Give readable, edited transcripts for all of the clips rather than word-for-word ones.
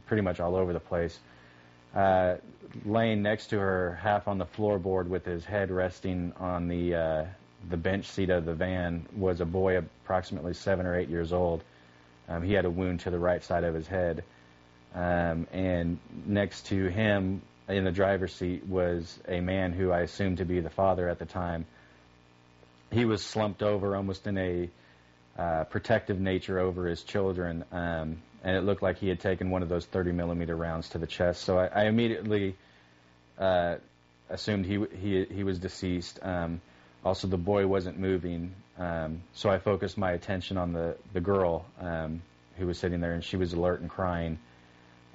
pretty much all over the place. Laying next to her, half on the floorboard with his head resting on the bench seat of the van, was a boy approximately 7 or 8 years old. He had a wound to the right side of his head. And next to him in the driver's seat was a man who I assumed to be the father at the time. He was slumped over almost in a protective nature over his children, and it looked like he had taken one of those 30-millimeter rounds to the chest. So I immediately assumed he was deceased. Also, the boy wasn't moving, so I focused my attention on the girl who was sitting there, and she was alert and crying.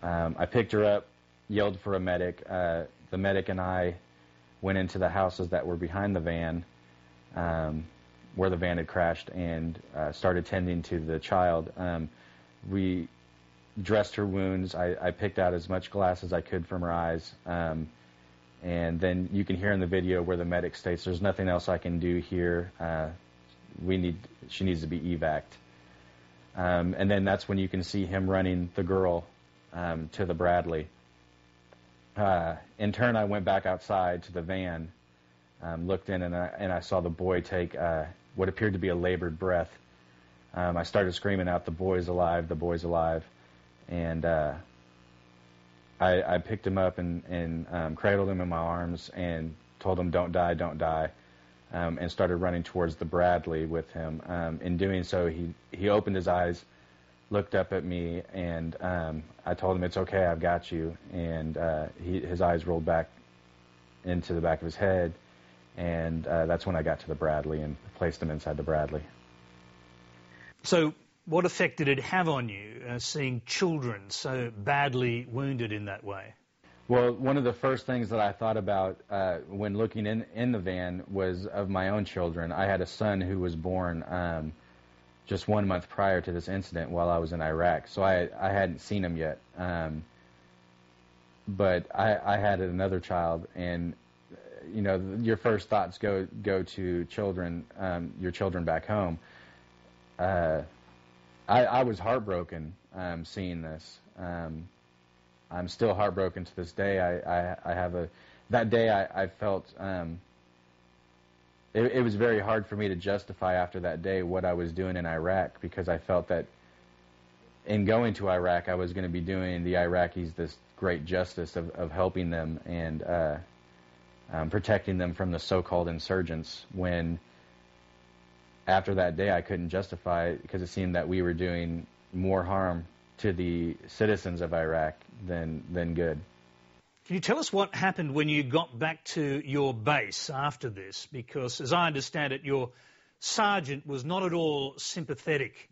I picked her up, yelled for a medic. The medic and I went into the houses that were behind the van, where the van had crashed, and started tending to the child. We dressed her wounds. I picked out as much glass as I could from her eyes. And then you can hear in the video where the medic states, "There's nothing else I can do here. She needs to be evac'd." And then that's when you can see him running the girl to the Bradley. In turn, I went back outside to the van, looked in, and I saw the boy take what appeared to be a labored breath. I started screaming out, "The boy's alive, the boy's alive." And I picked him up and cradled him in my arms and told him, "Don't die, don't die," and started running towards the Bradley with him. In doing so, he opened his eyes, looked up at me, and I told him, "It's okay, I've got you." And his eyes rolled back into the back of his head, and that's when I got to the Bradley and placed him inside the Bradley. So what effect did it have on you, seeing children so badly wounded in that way? Well, one of the first things that I thought about when looking in the van was of my own children. I had a son who was born just 1 month prior to this incident while I was in Iraq, so I hadn't seen him yet. But I had another child, and you know, your first thoughts go to children, your children back home. I was heartbroken seeing this. I'm still heartbroken to this day. That day I felt it was very hard for me to justify after that day what I was doing in Iraq, because I felt that in going to Iraq I was going to be doing the Iraqis this great justice of helping them and protecting them from the so-called insurgents, when after that day I couldn't justify it, because it seemed that we were doing more harm to the citizens of Iraq than good. Can you tell us what happened when you got back to your base after this? Because as I understand it, your sergeant was not at all sympathetic,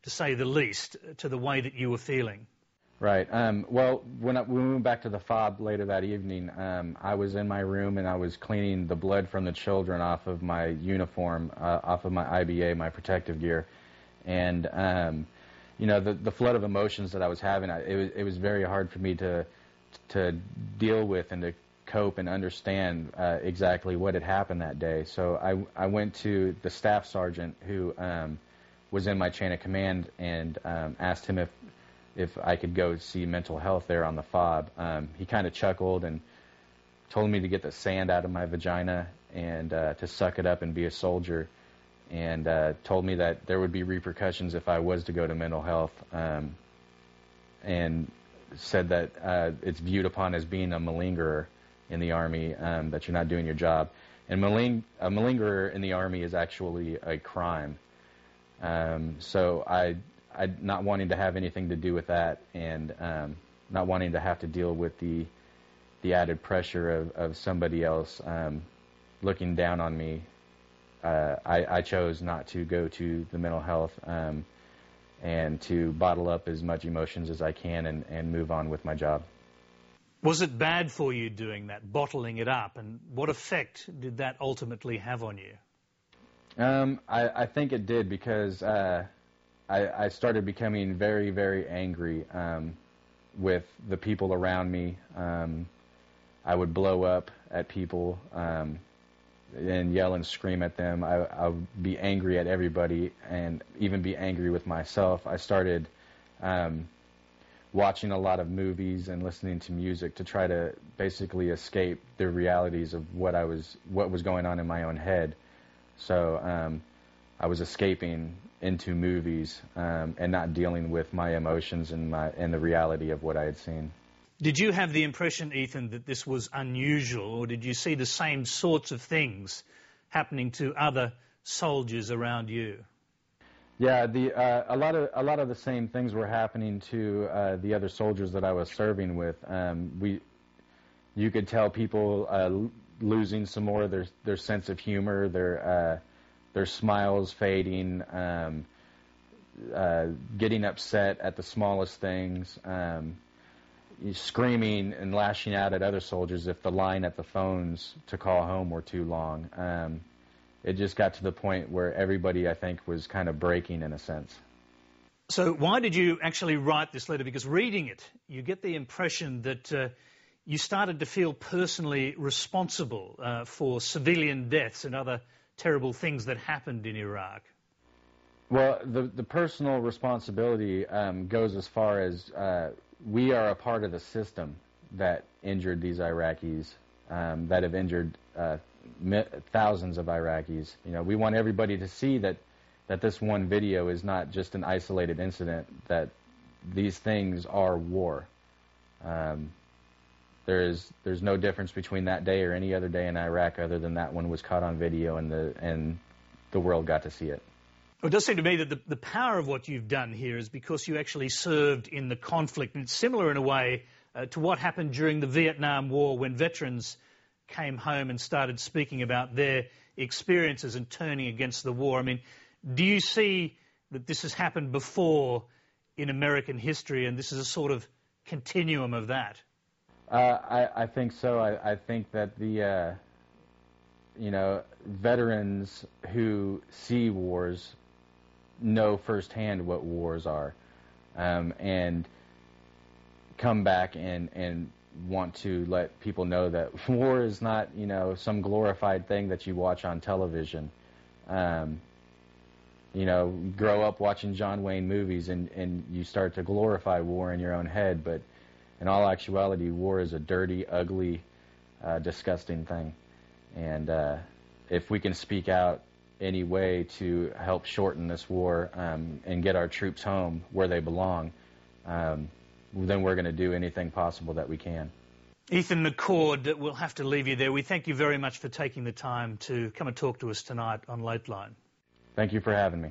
to say the least, to the way that you were feeling. Right. Well, when we went back to the FOB later that evening, I was in my room and I was cleaning the blood from the children off of my uniform, off of my IBA, my protective gear. And, you know, the flood of emotions that I was having, it was very hard for me to deal with and to cope and understand exactly what had happened that day. So I went to the staff sergeant who was in my chain of command and asked him if I could go see mental health there on the FOB. He kind of chuckled and told me to get the sand out of my vagina and to suck it up and be a soldier, and told me that there would be repercussions if I was to go to mental health, and said that it's viewed upon as being a malingerer in the Army, that you're not doing your job. And a malingerer in the Army is actually a crime. So I not wanting to have anything to do with that, and not wanting to have to deal with the added pressure of somebody else looking down on me, I chose not to go to the mental health and to bottle up as much emotions as I can and move on with my job. Was it bad for you doing that, bottling it up, and what effect did that ultimately have on you? I think it did, because I started becoming very, very angry with the people around me. I would blow up at people and yell and scream at them. I would be angry at everybody and even be angry with myself. I started watching a lot of movies and listening to music to try to basically escape the realities of what was going on in my own head. So I was escaping into movies and not dealing with my emotions and the reality of what I had seen. Did you have the impression, Ethan, that this was unusual, or did you see the same sorts of things happening to other soldiers around you? Yeah, a lot of the same things were happening to the other soldiers that I was serving with. You could tell people losing some more of their sense of humor, their smiles fading, getting upset at the smallest things, screaming and lashing out at other soldiers if the line at the phones to call home were too long. It just got to the point where everybody, I think, was kind of breaking in a sense. So why did you actually write this letter? Because reading it, you get the impression that you started to feel personally responsible for civilian deaths and other terrible things that happened in Iraq. Well, the personal responsibility goes as far as we are a part of the system that injured these Iraqis, that have injured thousands of Iraqis. You know, we want everybody to see that this one video is not just an isolated incident, that these things are war. There's no difference between that day or any other day in Iraq other than that one was caught on video and the world got to see it. Well, it does seem to me that the power of what you've done here is because you actually served in the conflict. And it's similar in a way to what happened during the Vietnam War when veterans came home and started speaking about their experiences and turning against the war. I mean, do you see that this has happened before in American history and this is a sort of continuum of that? I think so. I think that the veterans who see wars know firsthand what wars are, and come back and want to let people know that war is not, some glorified thing that you watch on television. Grow up watching John Wayne movies and you start to glorify war in your own head, but in all actuality, war is a dirty, ugly, disgusting thing. And if we can speak out any way to help shorten this war and get our troops home where they belong, then we're going to do anything possible that we can. Ethan McCord, we'll have to leave you there. We thank you very much for taking the time to come and talk to us tonight on Lateline. Thank you for having me.